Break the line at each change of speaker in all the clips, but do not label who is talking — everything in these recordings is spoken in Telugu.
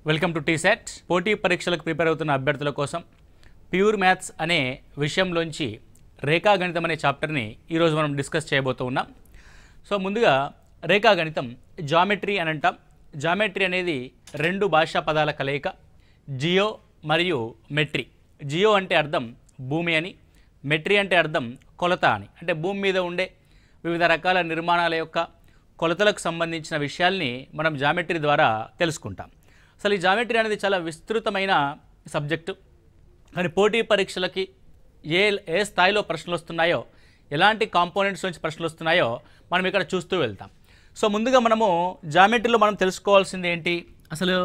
Welcome to టీసెట్. పోటీ పరీక్షలకు ప్రిపేర్ అవుతున్న అభ్యర్థుల కోసం ప్యూర్ మ్యాథ్స్ అనే విషయంలోంచి రేఖాగణితం అనే చాప్టర్ని ఈరోజు మనం డిస్కస్ చేయబోతూ ఉన్నాం. సో ముందుగా రేఖాగణితం జామెట్రీ అని అంటాం. జామెట్రీ అనేది రెండు భాషా పదాల కలయిక, జియో మరియు మెట్రీ. జియో అంటే అర్థం భూమి అని, మెట్రీ అంటే అర్థం కొలత అని. అంటే భూమి మీద ఉండే వివిధ రకాల నిర్మాణాల యొక్క కొలతలకు సంబంధించిన విషయాల్ని మనం జామెట్రీ ద్వారా తెలుసుకుంటాం. అసలు ఈ జామెట్రీ అనేది చాలా విస్తృతమైన సబ్జెక్టు. కానీ పోటీ పరీక్షలకి ఏ స్థాయిలో ప్రశ్నలు వస్తున్నాయో, ఎలాంటి కాంపోనెంట్స్ నుంచి ప్రశ్నలు వస్తున్నాయో మనం ఇక్కడ చూస్తూ వెళ్తాం. సో ముందుగా మనము జామెట్రీలో మనం తెలుసుకోవాల్సింది ఏంటి, అసలు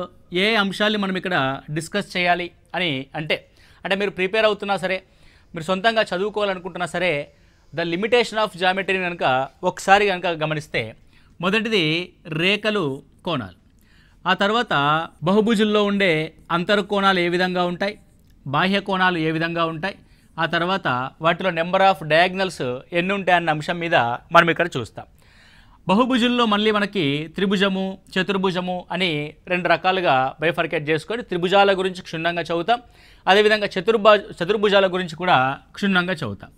ఏ అంశాల్ని మనం ఇక్కడ డిస్కస్ చేయాలి అని అంటే మీరు ప్రిపేర్ అవుతున్నా సరే, మీరు సొంతంగా చదువుకోవాలనుకుంటున్నా సరే, ద లిమిటేషన్ ఆఫ్ జామెట్రీని కనుక ఒకసారి కనుక గమనిస్తే, మొదటిది రేఖలు, కోణాలు. ఆ తర్వాత బహుభుజుల్లో ఉండే అంతర్కోణాలు ఏ విధంగా ఉంటాయి, బాహ్య కోణాలు ఏ విధంగా ఉంటాయి, ఆ తర్వాత వాటిలో నెంబర్ ఆఫ్ డయాగ్నల్స్ ఎన్ని ఉంటాయన్న అంశం మీద మనం ఇక్కడ చూస్తాం. బహుభుజుల్లో మళ్ళీ మనకి త్రిభుజము, చతుర్భుజము అని రెండు రకాలుగా బైఫర్కేట్ చేసుకొని త్రిభుజాల గురించి క్షుణ్ణంగా చదువుతాం. అదేవిధంగా చతుర్భుజాల గురించి కూడా క్షుణ్ణంగా చదువుతాం.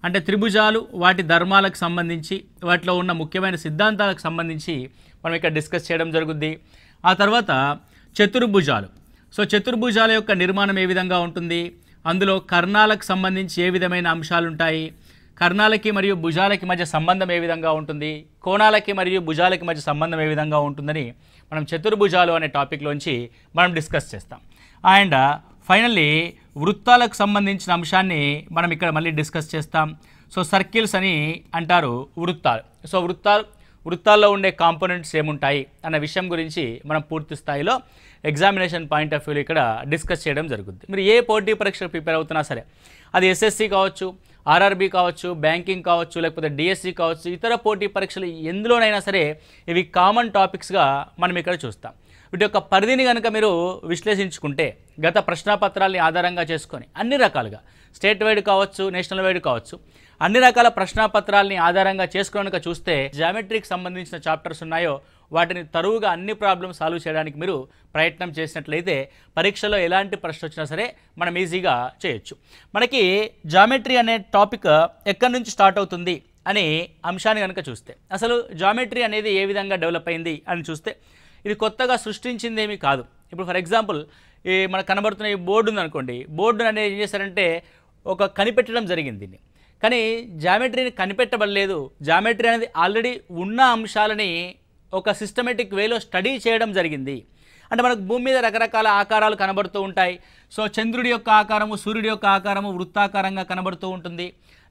అంటే త్రిభుజాలు, వాటి ధర్మాలకు సంబంధించి, వాటిలో ఉన్న ముఖ్యమైన సిద్ధాంతాలకు సంబంధించి మనం ఇక్కడ డిస్కస్ చేయడం జరుగుద్ది. ఆ తర్వాత చతుర్భుజాలు. సో చతుర్భుజాల యొక్క నిర్మాణం ఏ విధంగా ఉంటుంది, అందులో కర్ణాలకు సంబంధించి ఏ విధమైన అంశాలు ఉంటాయి, కర్ణాలకి మరియు భుజాలకి మధ్య సంబంధం ఏ విధంగా ఉంటుంది, కోణాలకి మరియు భుజాలకి మధ్య సంబంధం ఏ విధంగా ఉంటుందని మనం చతుర్భుజాలు అనే టాపిక్లోంచి మనం డిస్కస్ చేస్తాం. అండ్ ఫైనల్లీ వృత్తాలకు సంబంధించిన అంశాన్ని మనం ఇక్కడ మళ్ళీ డిస్కస్ చేస్తాం. సో సర్కిల్స్ అని అంటారు వృత్తాలు. సో వృత్తాల్లో ఉండే కాంపోనెంట్స్ ఏముంటాయి అన్న విషయం గురించి మనం పూర్తి స్థాయిలో ఎగ్జామినేషన్ పాయింట్ ఆఫ్ వ్యూలో ఇక్కడ డిస్కస్ చేయడం జరుగుతుంది. మీరు ఏ పోటీ పరీక్షకు ప్రిపేర్ అవుతున్నా సరే, అది ఎస్ఎస్సి కావచ్చు, ఆర్ఆర్బీ కావచ్చు, బ్యాంకింగ్ కావచ్చు, లేకపోతే డిఎస్సి కావచ్చు, ఇతర పోటీ పరీక్షలు ఎందులోనైనా సరే ఇవి కామన్ టాపిక్స్గా మనం ఇక్కడ చూస్తాం. వీటి యొక్క పరిధిని కనుక మీరు విశ్లేషించుకుంటే, గత ప్రశ్నాపత్రాల్ని ఆధారంగా చేసుకొని అన్ని రకాలుగా స్టేట్ వైడ్ కావచ్చు, నేషనల్ వైడ్ కావచ్చు, అన్ని రకాల ప్రశ్నాపత్రాలని ఆధారంగా చేసుకుని చూస్తే జామెట్రీకి సంబంధించిన చాప్టర్స్ ఉన్నాయో వాటిని తరువుగా అన్ని ప్రాబ్లమ్స్ సాల్వ్ చేయడానికి మీరు ప్రయత్నం చేసినట్లయితే పరీక్షలో ఎలాంటి ప్రశ్న వచ్చినా సరే మనం ఈజీగా చేయొచ్చు. మనకి జామెట్రీ అనే టాపిక్ ఎక్కడి నుంచి స్టార్ట్ అవుతుంది అనే అంశాన్ని కనుక చూస్తే, అసలు జామెట్రీ అనేది ఏ విధంగా డెవలప్ అయింది అని చూస్తే, ఇది కొత్తగా సృష్టించింది ఏమీ కాదు. ఇప్పుడు ఫర్ ఎగ్జాంపుల్ మనకు కనబడుతున్న ఈ బోర్డు ఉందనుకోండి, బోర్డు అనేది ఏం చేశారంటే కనిపెట్టడం జరిగింది దీన్ని. కానీ జామెట్రీని కనిపెట్టబడలేదు. జామెట్రీ అనేది ఆల్రెడీ ఉన్న అంశాలని ఒక సిస్టమేటిక్ వేలో స్టడీ చేయడం జరిగింది. అంటే మనకు భూమి మీద రకరకాల ఆకారాలు కనబడుతూ ఉంటాయి. సో చంద్రుడి యొక్క ఆకారము, సూర్యుడి యొక్క ఆకారము వృత్తాకారంగా కనబడుతూ ఉంటుంది.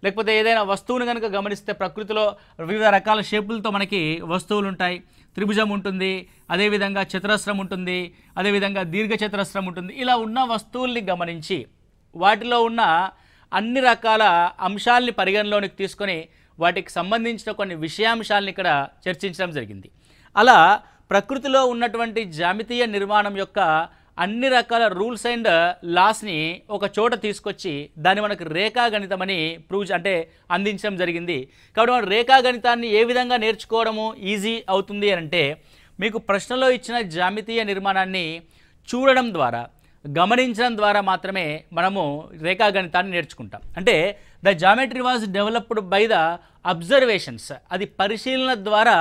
లేకపోతే ఏదైనా వస్తువును కనుక గమనిస్తే ప్రకృతిలో వివిధ రకాల షేపులతో మనకి వస్తువులు ఉంటాయి. త్రిభుజం ఉంటుంది, అదేవిధంగా చతురస్రం ఉంటుంది, అదేవిధంగా దీర్ఘచతురస్రం ఉంటుంది. ఇలా ఉన్న వస్తువుల్ని గమనించి వాటిలో ఉన్న అన్ని రకాల అంశాలని పరిగణలోనికి తీసుకొని వాటికి సంబంధించిన కొన్ని విషయాంశాలను ఇక్కడ చర్చించడం జరిగింది. అలా ప్రకృతిలో ఉన్నటువంటి జ్యామితీయ నిర్మాణం యొక్క అన్ని రకాల రూల్స్ అండ్ లాస్ని ఒక చోట తీసుకొచ్చి దాన్ని మనకు రేఖాగణితం అని అందించడం జరిగింది. కాబట్టి మనం రేఖాగణితాన్ని ఏ విధంగా నేర్చుకోవడము ఈజీ అవుతుంది అంటే, మీకు ప్రశ్నలో ఇచ్చిన జ్యామితీయ నిర్మాణాన్ని చూడడం ద్వారా, గమనించడం ద్వారా మాత్రమే మనము రేఖాగణితాన్ని నేర్చుకుంటాం. అంటే the geometry was developed by the observations, అది పరిశీలన ద్వారా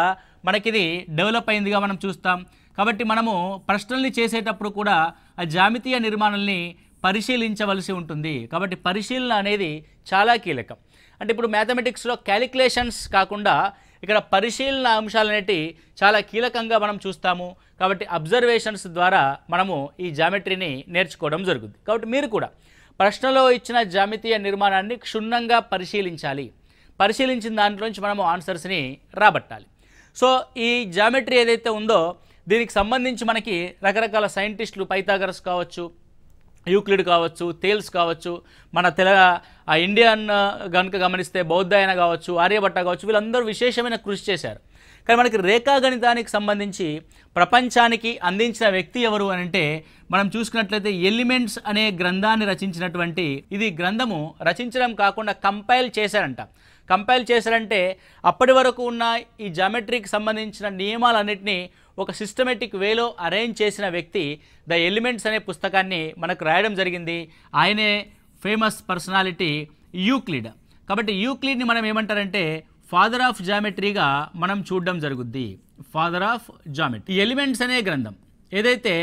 మనకిది డెవలప్ అయిందిగా మనం చూస్తాం. కాబట్టి మనము ప్రశ్నల్ని చేసేటప్పుడు కూడా ఆ జామితీయ నిర్మాణాలని పరిశీలించవలసి ఉంటుంది. కాబట్టి పరిశీలన అనేది చాలా కీలకం. అంటే ఇప్పుడు మ్యాథమెటిక్స్లో క్యాలిక్యులేషన్స్ కాకుండా ఇక్కడ పరిశీలన అంశాలు అనేవి చాలా కీలకంగా మనం చూస్తాము. కాబట్టి అబ్జర్వేషన్స్ ద్వారా మనము ఈ జామెట్రీని నేర్చుకోవడం జరుగుతుంది. కాబట్టి మీరు కూడా ప్రశ్నలో ఇచ్చిన జామితీయ నిర్మాణాన్ని క్షుణ్ణంగా పరిశీలించాలి. పరిశీలించిన దాంట్లోంచి మనము ఆన్సర్స్ని రాబట్టాలి. సో ఈ జామెట్రీ ఏదైతే ఉందో దీనికి సంబంధించి మనకి రకరకాల సైంటిస్టులు, పైథాగరస్ కావచ్చు, యూక్లిడ్ కావచ్చు, థేల్స్ కావచ్చు, మన ఇండియన్ కనుక గమనిస్తే బౌద్ధాయన కావచ్చు, ఆర్యభట్ట కావచ్చు, వీళ్ళందరూ విశేషమైన కృషి చేశారు. కానీ మనకి రేఖాగణితానికి సంబంధించి ప్రపంచానికి అందించిన వ్యక్తి ఎవరు అని అంటే, మనం చూసుకున్నట్లయితే ఎలిమెంట్స్ అనే గ్రంథాన్ని రచించినటువంటి, ఇది గ్రంథము రచించడం కాకుండా కంపైల్ చేశారంట. కంపైల్ చేశారంటే అప్పటి వరకు ఉన్న ఈ జామెట్రీకి సంబంధించిన నియమాలన్నింటినీ ఒక సిస్టమేటిక్ వేలో అరేంజ్ చేసిన వ్యక్తి ద ఎలిమెంట్స్ అనే పుస్తకాన్ని మనకు రాయడం జరిగింది. ఆయనే ఫేమస్ పర్సనాలిటీ యూక్లిడ్. కాబట్టి యూక్లిడ్ని మనం ఏమంటారంటే ఫాదర్ ఆఫ్ జామెట్రీగా మనం చూడడం జరుగుద్ది. Father of geometry. ఈ ఎలిమెంట్స్ అనే గ్రంథం ఏదైతే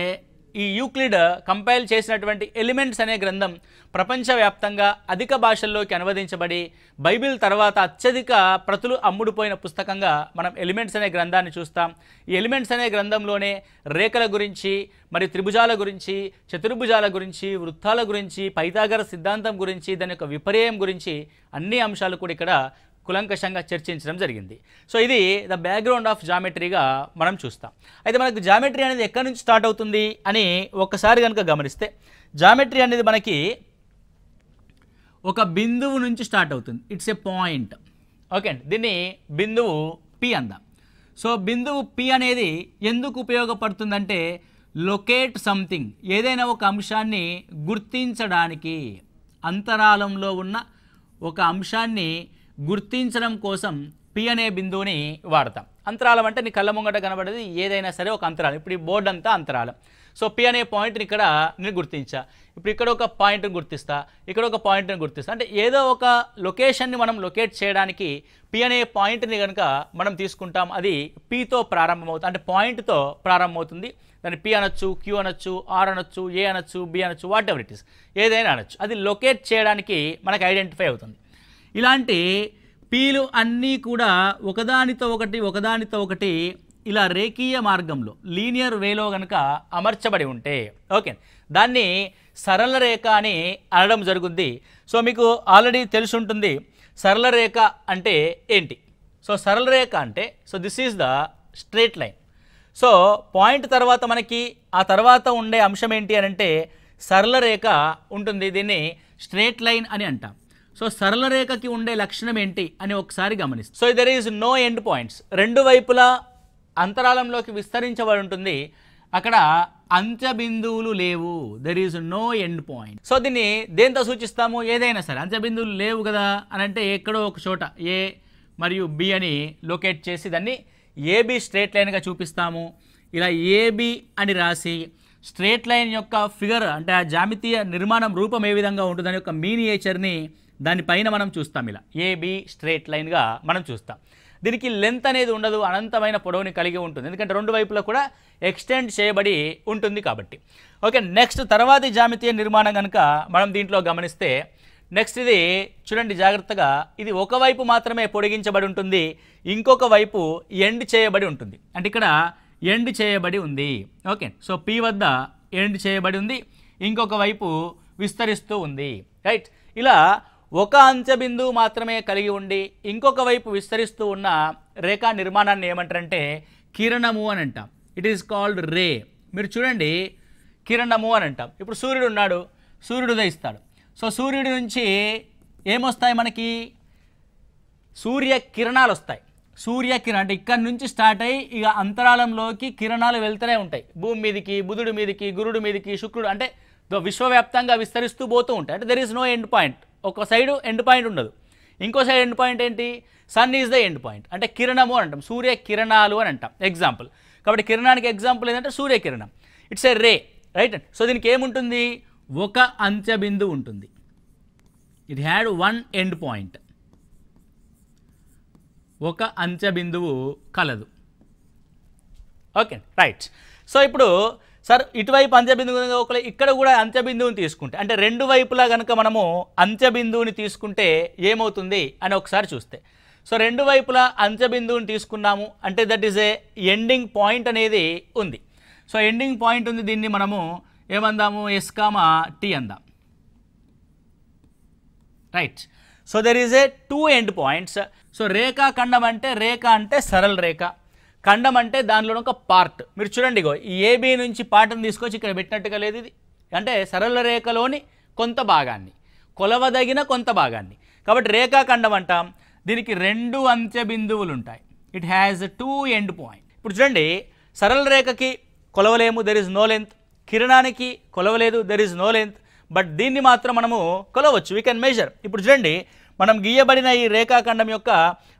ఈ యూక్లిడ్ కంపైల్ చేసినటువంటి ఎలిమెంట్స్ అనే గ్రంథం ప్రపంచవ్యాప్తంగా అధిక భాషల్లోకి అనువదించబడి బైబిల్ తర్వాత అత్యధిక ప్రతులు అమ్ముడుపోయిన పుస్తకంగా మనం ఎలిమెంట్స్ అనే గ్రంథాన్ని చూస్తాం. ఈ ఎలిమెంట్స్ అనే గ్రంథంలోనే రేఖల గురించి, మరి త్రిభుజాల గురించి, చతుర్భుజాల గురించి, వృత్తాల గురించి, పైథాగరస్ సిద్ధాంతం గురించి, దాని యొక్క విపర్యయం గురించి అన్ని అంశాలు కూడా ఇక్కడ కులంకషంగా చర్చించడం జరిగింది. సో ఇది ద బ్యాక్గ్రౌండ్ ఆఫ్ జామెట్రీగా మనం చూస్తాం. అయితే మనకు జామెట్రీ అనేది ఎక్కడి నుంచి స్టార్ట్ అవుతుంది అని ఒక్కసారి కనుక గమనిస్తే, జామెట్రీ అనేది మనకి ఒక బిందువు నుంచి స్టార్ట్ అవుతుంది. It's a point. ఓకే అండి, దీన్ని బిందువు పి అందాం. సో బిందువు పి అనేది ఎందుకు ఉపయోగపడుతుందంటే లొకేట్ సంథింగ్, ఏదైనా ఒక అంశాన్ని గుర్తించడానికి, అంతరాళంలో ఉన్న ఒక అంశాన్ని గుర్తించడం కోసం పి అనే బిందువుని వాడతాం. అంతరాళం అంటే నీ కళ్ళ ముంగట కనబడేది ఏదైనా సరే ఒక అంతరాళం. ఇప్పుడు ఈ బోర్డు అంతా అంతరాళం. సో పి అనే పాయింట్ని ఇక్కడ నేను గుర్తించా, ఇప్పుడు ఇక్కడ ఒక పాయింట్ని గుర్తిస్తా, ఇక్కడ ఒక పాయింట్ని గుర్తిస్తా. అంటే ఏదో ఒక లొకేషన్ని మనం లొకేట్ చేయడానికి పి అనే పాయింట్ని కనుక మనం తీసుకుంటాం. అది పితో ప్రారంభమవుతుంది, అంటే పాయింట్తో ప్రారంభమవుతుంది. దాన్ని పి అనొచ్చు, క్యూ అనొచ్చు, ఆర్ అనొచ్చు, ఏ అనొచ్చు, బి అనొచ్చు, వాట్ ఎవర్ ఇట్ ఇస్, ఏదైనా అనొచ్చు. అది లొకేట్ చేయడానికి మనకు ఐడెంటిఫై అవుతుంది. ఇలాంటి పీలు అన్నీ కూడా ఒకదానితో ఒకటి ఇలా రేఖీయ మార్గంలో లీనియర్ వేలో కనుక అమర్చబడి ఉంటే ఓకే, దాన్ని సరళ రేఖ అని అనడం జరుగుద్ది. సో మీకు ఆల్రెడీ తెలిసి ఉంటుంది సరళ రేఖ అంటే ఏంటి. సో సరళ రేఖ అంటే this is the straight line. So point తర్వాత మనకి ఆ తర్వాత ఉండే అంశం ఏంటి అని అంటే సరళ రేఖ ఉంటుంది. దీన్ని స్ట్రేట్ లైన్ అని అంటాం. సో సరళ రేఖకి ఉండే లక్షణం ఏంటి అని ఒకసారి గమనిస్తాం. So there is no end points, రెండు వైపులా అంతరాళంలోకి విస్తరించబడి ఉంటుంది. అక్కడ అంత్య బిందువులు లేవు, there is no end point. So దీన్ని దేంతో సూచిస్తాము, ఏదైనా సరే అంత్య బిందువులు లేవు కదా అని అంటే ఎక్కడో ఒక చోట ఏ మరియు బి అని లొకేట్ చేసి దాన్ని ఏబి స్ట్రేట్ లైన్గా చూపిస్తాము. ఇలా ఏబి అని రాసి స్ట్రేట్ లైన్ యొక్క ఫిగర్ అంటే ఆ జామితీయ నిర్మాణం రూపం ఏ విధంగా ఉంటుంది దాని యొక్క మీనియేచర్ని దానిపైన మనం చూస్తాం. ఇలా ఏబి స్ట్రేట్ లైన్గా మనం చూస్తాం. దీనికి లెంత్ అనేది ఉండదు, అనంతమైన పొడవుని కలిగి ఉంటుంది, ఎందుకంటే రెండు వైపులా కూడా ఎక్స్టెండ్ చేయబడి ఉంటుంది కాబట్టి. ఓకే, నెక్స్ట్ తర్వాతి జామితీయ నిర్మాణం కనుక మనం దీంట్లో గమనిస్తే నెక్స్ట్ ఇది చూడండి జాగ్రత్తగా, ఇది ఒకవైపు మాత్రమే పొడిగించబడి ఉంటుంది, ఇంకొక వైపు ఎండ్ చేయబడి ఉంటుంది. అంటే ఇక్కడ ఎండ్ చేయబడి ఉంది. ఓకే, సో పి వద్ద ఎండ్ చేయబడి ఉంది, ఇంకొక వైపు విస్తరిస్తూ ఉంది. రైట్, ఇలా ఒక అంత్య బిందువు మాత్రమే కలిగి ఉండి ఇంకొక వైపు విస్తరిస్తూ ఉన్న రేఖా నిర్మాణాన్ని ఏమంటారంటే కిరణము అని అంటాం. ఇట్ ఈస్ కాల్డ్ రే. మీరు చూడండి కిరణము అని అంటాం. ఇప్పుడు సూర్యుడు ఉన్నాడు, సూర్యుడు ఉదయిస్తాడు. సో సూర్యుడి నుంచి ఏమొస్తాయి మనకి, సూర్య కిరణాలు వస్తాయి. సూర్యకిరణం అంటే ఇక్కడ నుంచి స్టార్ట్ అయ్యి ఇక అంతరాళంలోకి కిరణాలు వెళ్తూనే ఉంటాయి. భూమి మీదకి, బుధుడి మీదకి, గురుడి మీదకి, శుక్రుడు, అంటే విశ్వవ్యాప్తంగా విస్తరిస్తూ పోతూ ఉంటాయి. అంటే there is no end point. ఒక సైడు ఎండ్ పాయింట్ ఉండదు, ఇంకో సైడ్ ఎండ్ పాయింట్ ఏంటి, sun is the end point. అంటే కిరణము అని అంటాం, సూర్య కిరణాలు అని అంటాం ఎగ్జాంపుల్. కాబట్టి కిరణానికి ఎగ్జాంపుల్ ఏంటంటే సూర్యకిరణం, it's a ray. Right, so దీనికి ఏముంటుంది, ఒక అంత్య బిందువు ఉంటుంది. It had one end point, ఒక అంత్య బిందువు కలదు. Okay right. సో ఇప్పుడు సార్ ఇటువైపు అంత్యబిందువు, ఇక్కడ కూడా అంత్యబిందువుని తీసుకుంటే, అంటే రెండు వైపులా కనుక మనము అంత్యబిందువుని తీసుకుంటే ఏమవుతుంది అని ఒకసారి చూస్తే, సో రెండు వైపులా అంత్యబిందువుని తీసుకున్నాము అంటే that is a ending point అనేది ఉంది. సో ఎండింగ్ పాయింట్ ఉంది, దీన్ని మనము ఏమందాము, ఎస్ కామా టీ అందాం. Right, so there is a two end points. So రేఖాఖండం అంటే రేఖ అంటే సరళ రేఖ, ఖండం అంటే దానిలో ఒక పార్ట్. మీరు చూడండి ఇగో ఈ ఏబి నుంచి పార్ట్ని తీసుకొచ్చి ఇక్కడ పెట్టినట్టుగా లేదు, ఇది అంటే సరళ రేఖలోని కొంత భాగాన్ని, కొలవదగిన కొంత భాగాన్ని. కాబట్టి రేఖాఖండం అంటాం. దీనికి రెండు అంత్య బిందువులు ఉంటాయి. It has two end point. ఇప్పుడు చూడండి సరళ రేఖకి కొలవలేము, దెర్ ఇస్ నో లెంత్. కిరణానికి కొలవలేదు, there is no length. But దీన్ని మాత్రం మనము కొలవచ్చు, వీ కెన్ మెజర్. ఇప్పుడు చూడండి మనం గీయబడిన ఈ రేఖాఖండం యొక్క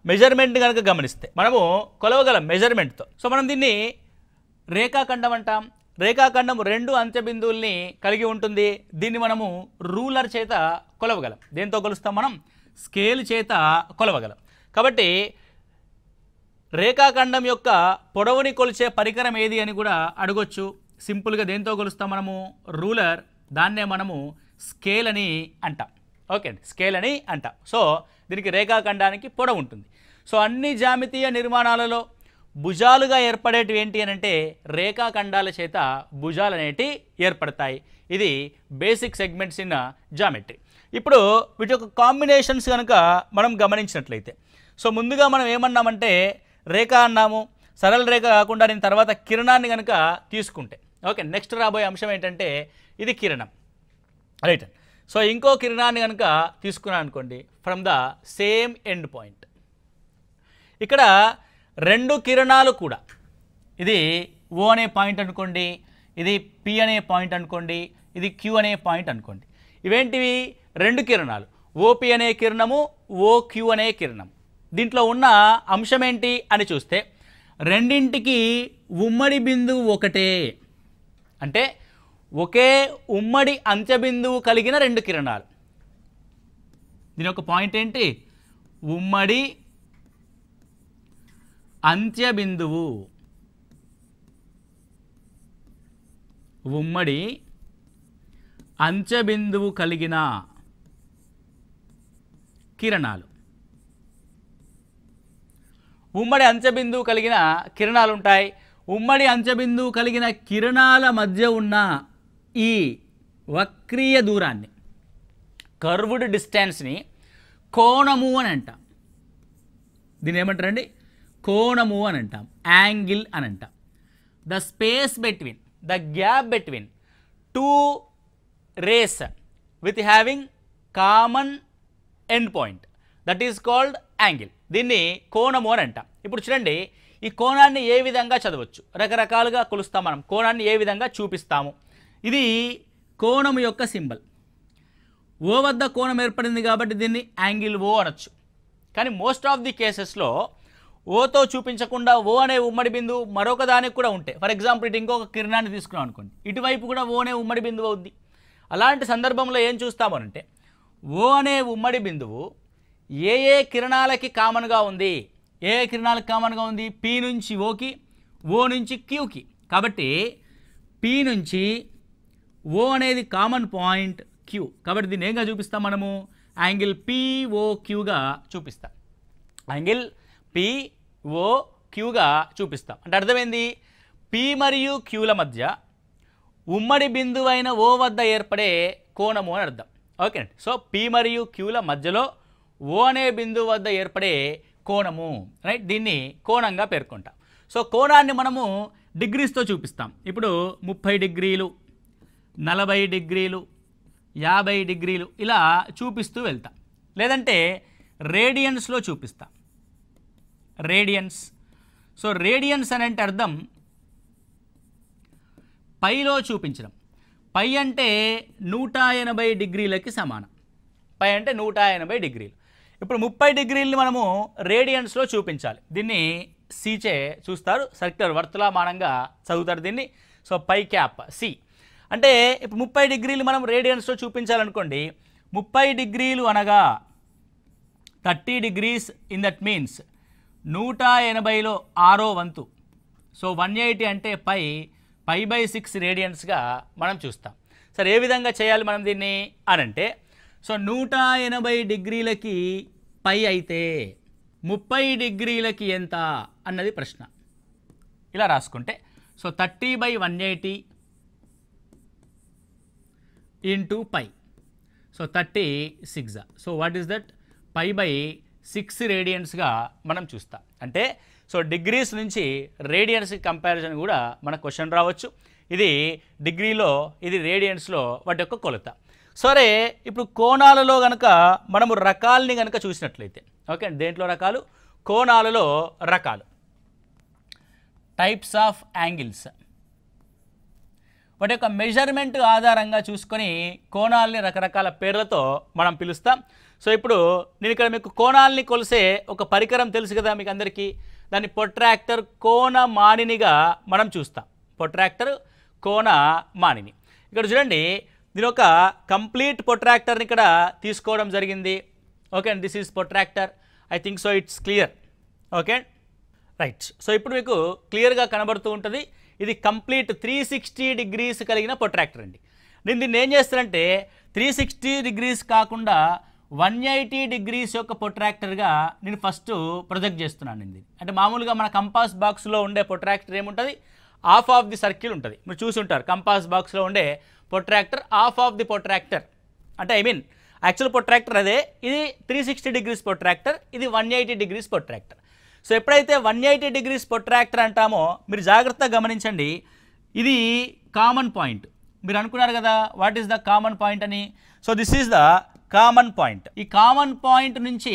మెజర్మెంట్ కనుక గమనిస్తే మనము కొలవగలం మెజర్మెంట్తో. సో మనం దీన్ని రేఖాఖండం అంటాం. రేఖాఖండం 2 అంత్య బిందువుల్ని కలిగి ఉంటుంది. దీన్ని మనము రూలర్ చేత కొలవగలం. దేంతో కొలుస్తాం మనం? స్కేల్ చేత కొలవగలం. కాబట్టి రేఖాఖండం యొక్క పొడవుని కొలిచే పరికరం ఏది అని కూడా అడగొచ్చు. సింపుల్గా దేంతో కొలుస్తాం మనము? రూలర్. దాన్నే మనము స్కేల్ అని అంటాం. ఓకే అండి, స్కేల్ అని అంటాం. సో దీనికి రేఖాఖండానికి పొడవు ఉంటుంది. సో అన్ని జ్యామితీయ నిర్మాణాలలో భుజాలుగా ఏర్పడేటివి ఏంటి అని అంటే రేఖాఖండాల చేత భుజాలు అనేటివి ఏర్పడతాయి. ఇది బేసిక్ సెగ్మెంట్స్ ఇన్ జామెట్రీ. ఇప్పుడు వీటి యొక్క కాంబినేషన్స్ కనుక మనం గమనించినట్లయితే, సో ముందుగా మనం ఏమన్నామంటే రేఖ అన్నాము. సరళ రేఖ కాకుండా నేను తర్వాత కిరణాన్ని కనుక తీసుకుంటే, ఓకే, నెక్స్ట్ రాబోయే అంశం ఏంటంటే ఇది కిరణం, రైట్. సో ఇంకో కిరణాన్ని కనుక తీసుకున్నాను అనుకోండి, from the sem end point. ఇక్కడ 2 కిరణాలు కూడా, ఇది O అనే పాయింట్ అనుకోండి, ఇది P అనే పాయింట్ అనుకోండి, ఇది Q అనే పాయింట్ అనుకోండి. ఇవేంటివి? 2 కిరణాలు, OP అనే కిరణము, OQ అనే కిరణం. దీంట్లో ఉన్న అంశం ఏంటి అని చూస్తే రెండింటికి ఉమ్మడి బిందువు ఒకటే. అంటే ఒకే ఉమ్మడి అంత్యబిందువు కలిగిన 2 కిరణాలు. దీని యొక్క పాయింట్ ఏంటి? ఉమ్మడి అంత్యబిందువు. ఉమ్మడి అంత్యబిందువు కలిగిన కిరణాలు. ఉమ్మడి అంత్యబిందువు కలిగిన కిరణాలు ఉంటాయి. ఉమ్మడి అంత్యబిందువు కలిగిన కిరణాల మధ్య ఉన్న ఈ వక్రీయ దూరాన్ని, కర్వ్డ్ డిస్టెన్స్ని కోణము అని అంటాం. దీన్ని ఏమంటారండి? కోణము అని అంటాం, యాంగిల్ అని అంటాం. The space between, the gap between 2 rays with having common end point, that is called angle. దీన్ని కోణము అని అంటాం. ఇప్పుడు చూడండి, ఈ కోణాన్ని ఏ విధంగా చదవచ్చు? రకరకాలుగా కొలుస్తాం మనం. కోణాన్ని ఏ విధంగా చూపిస్తాము? ఇది కోణము యొక్క సింబల్. ఓ వద్ద కోణం ఏర్పడింది కాబట్టి దీన్ని యాంగిల్ ఓ అనొచ్చు. కానీ మోస్ట్ ఆఫ్ ది కేసెస్లో ఓతో చూపించకుండా ఓ అనే ఉమ్మడి బిందువు మరొక దానికి కూడా ఉంటే, ఫర్ ఎగ్జాంపుల్ ఇటు ఇంకొక కిరణాన్ని తీసుకున్నాం అనుకోండి, ఇటువైపు కూడా ఓ అనే ఉమ్మడి బిందువు అవుద్ది. అలాంటి సందర్భంలో ఏం చూస్తామనంటే ఓ అనే ఉమ్మడి బిందువు ఏ ఏ కిరణాలకి కామన్గా ఉంది? ఏ ఏ కిరణాలకు కామన్గా ఉంది? పి నుంచి ఓకి, ఓ నుంచి క్యూకి. కాబట్టి పి నుంచి ఓ అనేది కామన్ పాయింట్ క్యూ. కాబట్టి దీన్ని ఏంగా చూపిస్తాం మనము? యాంగిల్ పిఓక్యూగా చూపిస్తాం. యాంగిల్ పిఓక్యూగా చూపిస్తాం. అంటే అర్థమైంది? పి మరియు క్యూల మధ్య ఉమ్మడి బిందువు అయిన ఓ వద్ద ఏర్పడే కోణము అని అర్థం. ఓకే అండి. సో పి మరియు క్యూల మధ్యలో ఓ అనే బిందువు వద్ద ఏర్పడే కోణము, రైట్, దీన్ని కోణంగా పేర్కొంటాం. సో కోణాన్ని మనము డిగ్రీస్తో చూపిస్తాం. ఇప్పుడు 30 డిగ్రీలు, 40 డిగ్రీలు, 50 డిగ్రీలు ఇలా చూపిస్తూ వెళ్తాం. లేదంటే రేడియన్స్లో చూపిస్తాం. రేడియన్స్. సో రేడియన్స్ అని అంటే అర్థం పైలో చూపించడం. పై అంటే 180 డిగ్రీలకి సమానం. పై అంటే 180 డిగ్రీలు. ఇప్పుడు 30 డిగ్రీలని మనము రేడియన్స్లో చూపించాలి. దీన్ని సీచే చూస్తారు, సర్క్యులర్ వర్తులామానంగా చదువుతారు దీన్ని. సో పై క్యాప్ సి అంటే ఇప్పుడు 30 డిగ్రీలు మనం రేడియన్స్లో చూపించాలనుకోండి. 30 డిగ్రీలు అనగా 30 డిగ్రీస్ ఇన్ దట్ మీన్స్ 180లో 6వ వంతు. సో 180 అంటే π/6 రేడియన్స్గా మనం చూస్తాం. సరే, ఏ విధంగా చేయాలి మనం దీన్ని అనంటే, సో 180 డిగ్రీలకి పై అయితే 30 డిగ్రీలకి ఎంత అన్నది ప్రశ్న. ఇలా రాసుకుంటే so 30/180 into pi. So 36. So what is that? π/6 రేడియన్స్గా మనం చూస్తాం. అంటే సో డిగ్రీస్ నుంచి రేడియన్స్కి కంపారిజన్ కూడా మన క్వశ్చన్ రావచ్చు. ఇది డిగ్రీలో, ఇది రేడియన్స్లో వాటి యొక్క కొలత. సరే, ఇప్పుడు కోణాలలో కనుక మనము రకాలని కనుక చూసినట్లయితే, ఓకే, దేంట్లో రకాలు? కోణాలలో రకాలు, టైప్స్ ఆఫ్ యాంగిల్స్. వాటి యొక్క మెజర్మెంట్ ఆధారంగా చూసుకొని కోణాలని రకరకాల పేర్లతో మనం పిలుస్తాం. సో ఇప్పుడు నేను ఇక్కడ మీకు కోణాలని కొలిసే ఒక పరికరం తెలుసు కదా మీకు అందరికీ. దాన్ని ప్రొట్రాక్టర్, కోణమానినిగా మనం చూస్తాం. ప్రొట్రాక్టర్ కోణ మానిని. ఇక్కడ చూడండి, దీని ఒక కంప్లీట్ ప్రొట్రాక్టర్ని ఇక్కడ తీసుకోవడం జరిగింది. Okay and this is protractor. I think so it's clear. Okay right. So ఇప్పుడు మీకు క్లియర్గా కనబడుతూ ఉంటుంది. ఇది కంప్లీట్ 360 degrees కలిగిన ప్రొట్రాక్టర్ అండి. నేను దీన్ని ఏం చేస్తానంటే 360 degrees కాకుండా 180 degrees యొక్క ప్రొట్రాక్టర్గా నేను ఫస్ట్ ప్రొజెక్ట్ చేస్తున్నాను. ఇది అంటే మామూలుగా మన కంపాస్ బాక్స్లో ఉండే ప్రొట్రాక్టర్ ఏముంటుంది, హాఫ్ ఆఫ్ ది సర్కిల్ ఉంటుంది. మీరు చూసి ఉంటారు కంపాస్ బాక్స్లో ఉండే protractor half of the protractor అంటే ఐ మీన్ యాక్చువల్ ప్రొట్రాక్టర్ అదే. ఇది 360 degrees ప్రొట్రాక్టర్, ఇది 180 degrees ప్రొట్రాక్టర్. సో ఎప్పుడైతే 180 degrees ప్రొట్రాక్టర్ అంటామో మీరు జాగ్రత్తగా గమనించండి, ఇది కామన్ పాయింట్. మీరు అనుకున్నారు కదా what is the common point అని. So this is the common point. ఈ కామన్ పాయింట్ నుంచి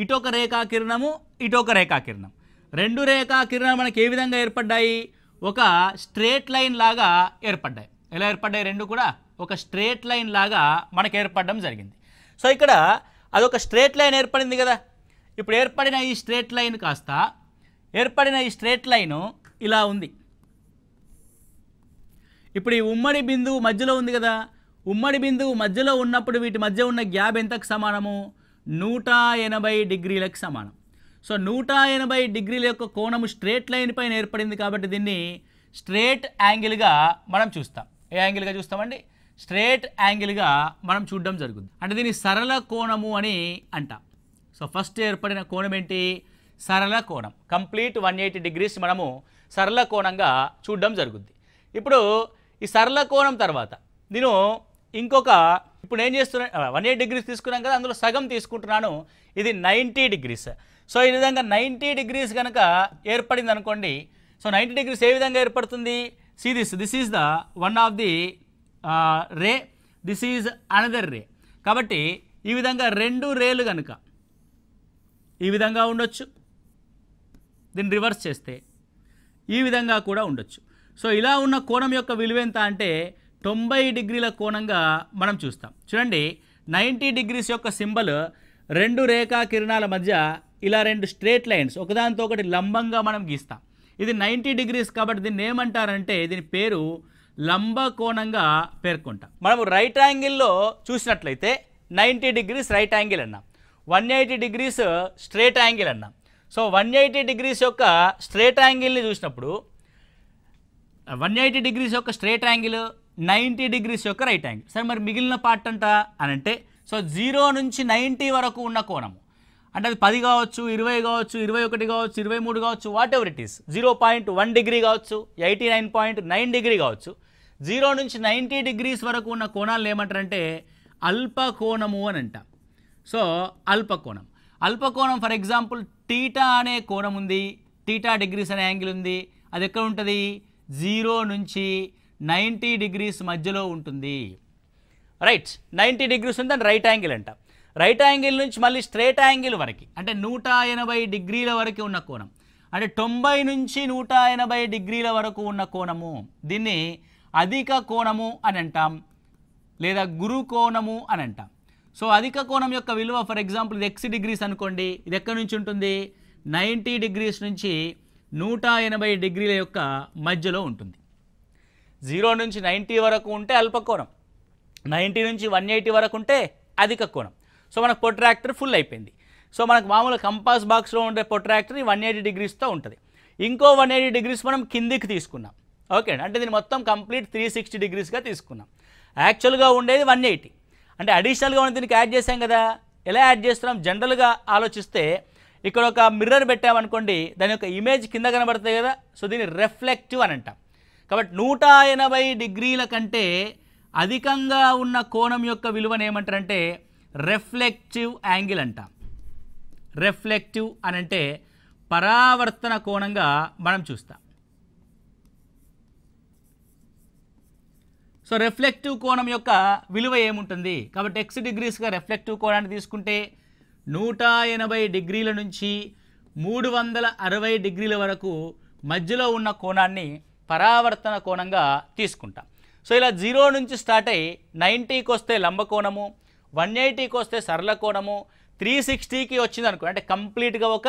ఇటొక రేఖాకిరణము, ఇటొక రేఖాకిరణం, రెండు రేఖాకిరణాలు మనకి ఏ విధంగా ఏర్పడ్డాయి, ఒక స్ట్రేట్ లైన్ లాగా ఏర్పడ్డాయి. ఎలా ఏర్పడ్డాయి? రెండు కూడా ఒక స్ట్రేట్ లైన్ లాగా మనకు ఏర్పడడం జరిగింది. సో ఇక్కడ అదొక స్ట్రేట్ లైన్ ఏర్పడింది కదా. ఇప్పుడు ఏర్పడిన ఈ స్ట్రేట్ లైన్ కాస్త ఏర్పడిన ఈ స్ట్రేట్ లైను ఇలా ఉంది. ఇప్పుడు ఈ ఉమ్మడి బిందువు మధ్యలో ఉంది కదా, ఉమ్మడి బిందువు మధ్యలో ఉన్నప్పుడు వీటి మధ్య ఉన్న గ్యాప్ ఎంతకు సమానము? 180 degreesలకు సమానం. సో 180 degrees యొక్క కోణము స్ట్రేట్ లైన్ పైన ఏర్పడింది కాబట్టి దీన్ని స్ట్రేట్ యాంగిల్గా మనం చూస్తాం. ఏ యాంగిల్గా చూస్తామండి? స్ట్రేట్ యాంగిల్గా మనం చూడడం జరుగుతుంది. అంటే దీన్ని సరళ కోణము అని అంటాం. సో ఫస్ట్ ఏర్పడిన కోణం ఏంటి? సరళ కోణం. కంప్లీట్ 180 degrees మనము సరళ కోణంగా చూడడం జరుగుద్ది. ఇప్పుడు ఈ సరళ కోణం తర్వాత నేను ఇంకొక ఇప్పుడు ఏం చేస్తున్నాను, 180 degrees తీసుకున్నాం కదా, అందులో సగం తీసుకుంటున్నాను. ఇది 90 degrees. సో ఈ విధంగా 90 degrees కనుక ఏర్పడింది అనుకోండి. సో 90 degrees ఏ విధంగా ఏర్పడుతుంది? See this is the one of the ray, this is another ray. కాబట్టి ఈ విధంగా రెండు రేలు కనుక ఈ విధంగా ఉండొచ్చు, దీన్ని రివర్స్ చేస్తే ఈ విధంగా కూడా ఉండొచ్చు. సో ఇలా ఉన్న కోణం యొక్క విలువ ఎంత అంటే 90 degrees కోణంగా మనం చూస్తాం. చూడండి 90 degrees యొక్క సింబల్ రెండు రేఖాకిరణాల మధ్య ఇలా రెండు స్ట్రేట్ లైన్స్ ఒకదానితో ఒకటి లంబంగా మనం గీస్తాం. ఇది 90 degrees కాబట్టి దీన్ని ఏమంటారంటే దీని పేరు లంబ కోణంగా పేర్కొంటాం. మనము రైట్ యాంగిల్లో చూసినట్లయితే 90 degrees రైట్ యాంగిల్ అన్నాం, 180 degrees స్ట్రేట్ యాంగిల్ అన్నాం. సో 180 degrees యొక్క స్ట్రేట్ యాంగిల్ని చూసినప్పుడు 180 degrees యొక్క స్ట్రేట్ యాంగిల్, 90 degrees యొక్క రైట్ యాంగిల్. సరే మరి మిగిలిన పార్ట్ అంట అని అంటే సో 0 నుంచి 90 వరకు ఉన్న కోణము అంటే అది 10 కావచ్చు, 20 కావచ్చు, 21 కావచ్చు, 23 కావచ్చు, what ever it is, 0.1 degree కావచ్చు, 89.9 degree కావచ్చు. 0 నుంచి 90 degrees వరకు ఉన్న కోణాలను ఏమంటారంటే అల్పకోణము అని అంటాం. సో అల్పకోణం. అల్పకోణం ఫర్ ఎగ్జాంపుల్ టీటా అనే కోణం ఉంది, టీటా degrees అనే యాంగిల్ ఉంది. అది ఎక్కడ ఉంటుంది? 0 నుంచి 90 degrees మధ్యలో ఉంటుంది. రైట్, 90 degrees ఉంది అని రైట్ యాంగిల్ అంట. రైట్ యాంగిల్ నుంచి మళ్ళీ స్ట్రేట్ యాంగిల్ వరకు అంటే 180 degrees వరకు ఉన్న కోణం అంటే 90 నుంచి 180 degrees వరకు ఉన్న కోణము దీన్ని అధిక కోణము అని అంటాం లేదా గురు కోణము అని అంటాం. సో అధిక కోణం యొక్క విలువ ఫర్ ఎగ్జాంపుల్ ఇది x degrees అనుకోండి. ఇది ఎక్కడి నుంచి ఉంటుంది? 90 degrees నుంచి 180 degrees యొక్క మధ్యలో ఉంటుంది. 0 నుంచి 90 వరకు ఉంటే అల్పకోణం, 90 నుంచి 180 వరకు ఉంటే అధిక కోణం. సో మనకు ప్రొట్రాక్టర్ ఫుల్ అయిపోయింది. సో మనకు మామూలు కంపాస్ బాక్స్లో ఉండే ప్రొట్రాక్టర్ 180 degreesతో ఉంటుంది. ఇంకో 180 degrees మనం కిందికి తీసుకున్నాం. ఓకే, అంటే దీన్ని మొత్తం కంప్లీట్ 360 degreesగా తీసుకున్నాం. యాక్చువల్గా ఉండేది 180 అంటే అడిషనల్గా ఉన్న దీనికి యాడ్ చేసాం కదా. ఎలా యాడ్ చేస్తున్నాం? జనరల్గా ఆలోచిస్తే ఇక్కడ ఒక మిర్రర్ పెట్టామనుకోండి, దాని యొక్క ఇమేజ్ కింద కనబడుతుంది కదా. సో దీన్ని రిఫ్లెక్టివ్ అని అంటాం. కాబట్టి 180 degrees కంటే అధికంగా ఉన్న కోణం యొక్క విలువను ఏమంటారంటే రిఫ్లెక్టివ్ యాంగిల్ అంటాం. రిఫ్లెక్టివ్ అని అంటే పరావర్తన కోణంగా మనం చూస్తాం. సో రిఫ్లెక్టివ్ కోణం యొక్క విలువ ఏముంటుంది? కాబట్టి x degreesగా రిఫ్లెక్టివ్ కోణాన్ని తీసుకుంటే 180 degrees నుంచి 360 degrees వరకు మధ్యలో ఉన్న కోణాన్ని పరావర్తన కోణంగా తీసుకుంటాం. సో ఇలా 0 నుంచి స్టార్ట్ అయ్యి 90కి వస్తే లంబకోణము, 180కి వస్తే సరళ కోణము, 360కి వచ్చింది అనుకో అంటే కంప్లీట్గా ఒక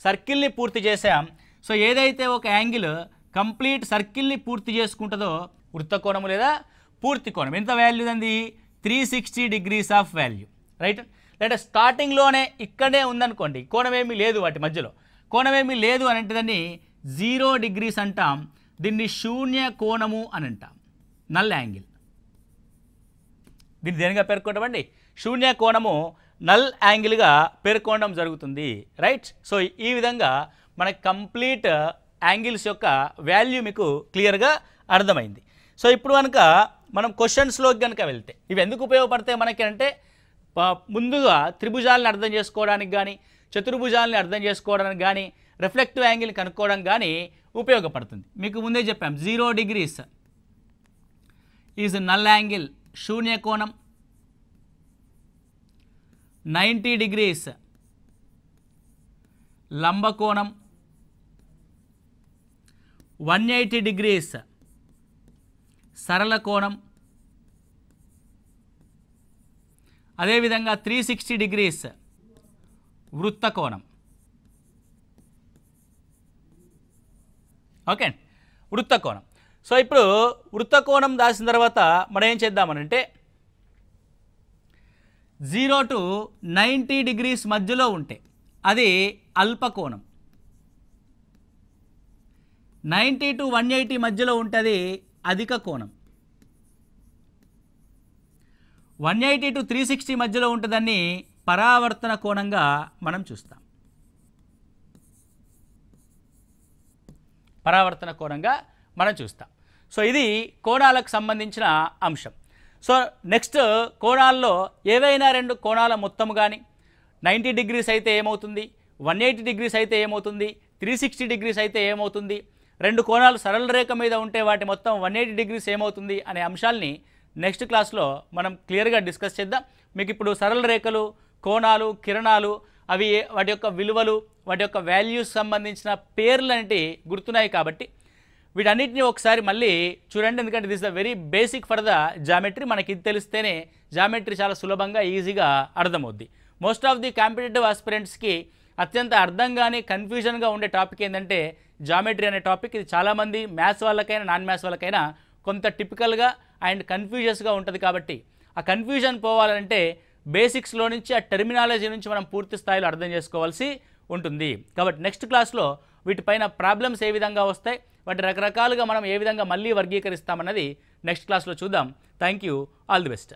సర్కిల్ని పూర్తి చేసాం. సో ఏదైతే ఒక యాంగిల్ కంప్లీట్ సర్కిల్ని పూర్తి చేసుకుంటుందో వృత్తకోణము లేదా పూర్తి కోణం. ఎంత వాల్యూ అంది? 360 degrees ఆఫ్ వాల్యూ, రైట్. లేదా స్టార్టింగ్లోనే ఇక్కడే ఉందనుకోండి, కోణం ఏమీ లేదు, వాటి మధ్యలో కోణం ఏమీ లేదు అని అంటే దాన్ని 0 degrees అంటాం. దీన్ని శూన్య కోణము అని అంటాం, నల్ యాంగిల్. దీన్ని దేనిగా పేర్కొంటామండి? శూన్య కోణము, నల్ యాంగిల్గా పేర్కొనడం జరుగుతుంది, రైట్. సో ఈ విధంగా మనకి కంప్లీట్ యాంగిల్స్ యొక్క వాల్యూ మీకు క్లియర్గా అర్థమైంది. సో ఇప్పుడు కనుక మనం క్వశ్చన్స్లోకి కనుక వెళ్తే ఇవి ఎందుకు ఉపయోగపడతాయి మనకి అంటే, ముందుగా త్రిభుజాలను అర్థం చేసుకోవడానికి కానీ, చతుర్భుజాలని అర్థం చేసుకోవడానికి కానీ, రిఫ్లెక్టివ్ యాంగిల్ని కనుక్కోవడానికి కానీ ఉపయోగపడుతుంది. మీకు ముందే చెప్పాం 0 degrees ఈజ్ నల్ యాంగిల్, శూన్య కోణం. 90 degrees లంబకోణం. 180 degrees సరళ కోణం. అదేవిధంగా 360 degrees వృత్త కోణం. ఓకే, వృత్త కోణం. సో ఇప్పుడు వృత్త కోణం దాచిన తర్వాత మనం ఏం చేద్దామనంటే 0 to 90 degrees మధ్యలో ఉంటే అది అల్పకోణం. 90 to 180 మధ్యలో ఉంటుంది అధిక కోణం. 180 to 360 మధ్యలో ఉంటుందని పరావర్తన కోణంగా మనం చూస్తాం. పరావర్తన కోణంగా మనం చూస్తాం. సో ఇది కోణాలకు సంబంధించిన అంశం. సో నెక్స్ట్ కోణాల్లో ఏవైనా రెండు కోణాల మొత్తం కానీ 90 degrees అయితే ఏమవుతుంది, 180 degrees అయితే ఏమవుతుంది, 360 degrees అయితే ఏమవుతుంది, రెండు కోణాలు సరళ రేఖ మీద ఉంటే వాటి మొత్తం 180 degrees ఏమవుతుంది అనే అంశాలని నెక్స్ట్ క్లాస్లో మనం క్లియర్గా డిస్కస్ చేద్దాం. మీకు ఇప్పుడు సరళ రేఖలు, కోణాలు, కిరణాలు అవి వాటి యొక్క విలువలు, వాటి యొక్క వాల్యూస్ సంబంధించిన పేర్లు అనేవి గుర్తున్నాయి కాబట్టి వీటన్నిటిని ఒకసారి మళ్ళీ చూడండి. ఎందుకంటే this the very basic for the geometry. మనకి ఇది తెలిస్తేనే జామెట్రీ చాలా సులభంగా ఈజీగా అర్థమవుద్ది. మోస్ట్ ఆఫ్ ది కాంపిటేటివ్ ఆస్పిరెంట్స్కి అత్యంత అర్థం కానీ కన్ఫ్యూజన్గా ఉండే టాపిక్ ఏంటంటే జామెట్రీ అనే టాపిక్. ఇది చాలామంది మ్యాథ్స్ వాళ్ళకైనా నాన్ మ్యాథ్స్ వాళ్ళకైనా కొంత టిపికల్గా అండ్ కన్ఫ్యూజన్స్గా ఉంటుంది. కాబట్టి ఆ కన్ఫ్యూజన్ పోవాలంటే బేసిక్స్లో నుంచి, ఆ టెర్మినాలజీ నుంచి మనం పూర్తి స్థాయిలో అర్థం చేసుకోవాల్సి ఉంటుంది. కాబట్టి నెక్స్ట్ క్లాస్లో వీటిపైన ప్రాబ్లమ్స్ ఏ విధంగా వస్తాయి, వాటి రకరకాలుగా మనం ఏ విధంగా మళ్ళీ వర్గీకరిస్తామన్నది నెక్స్ట్ క్లాస్లో చూద్దాం. Thank you, all the best.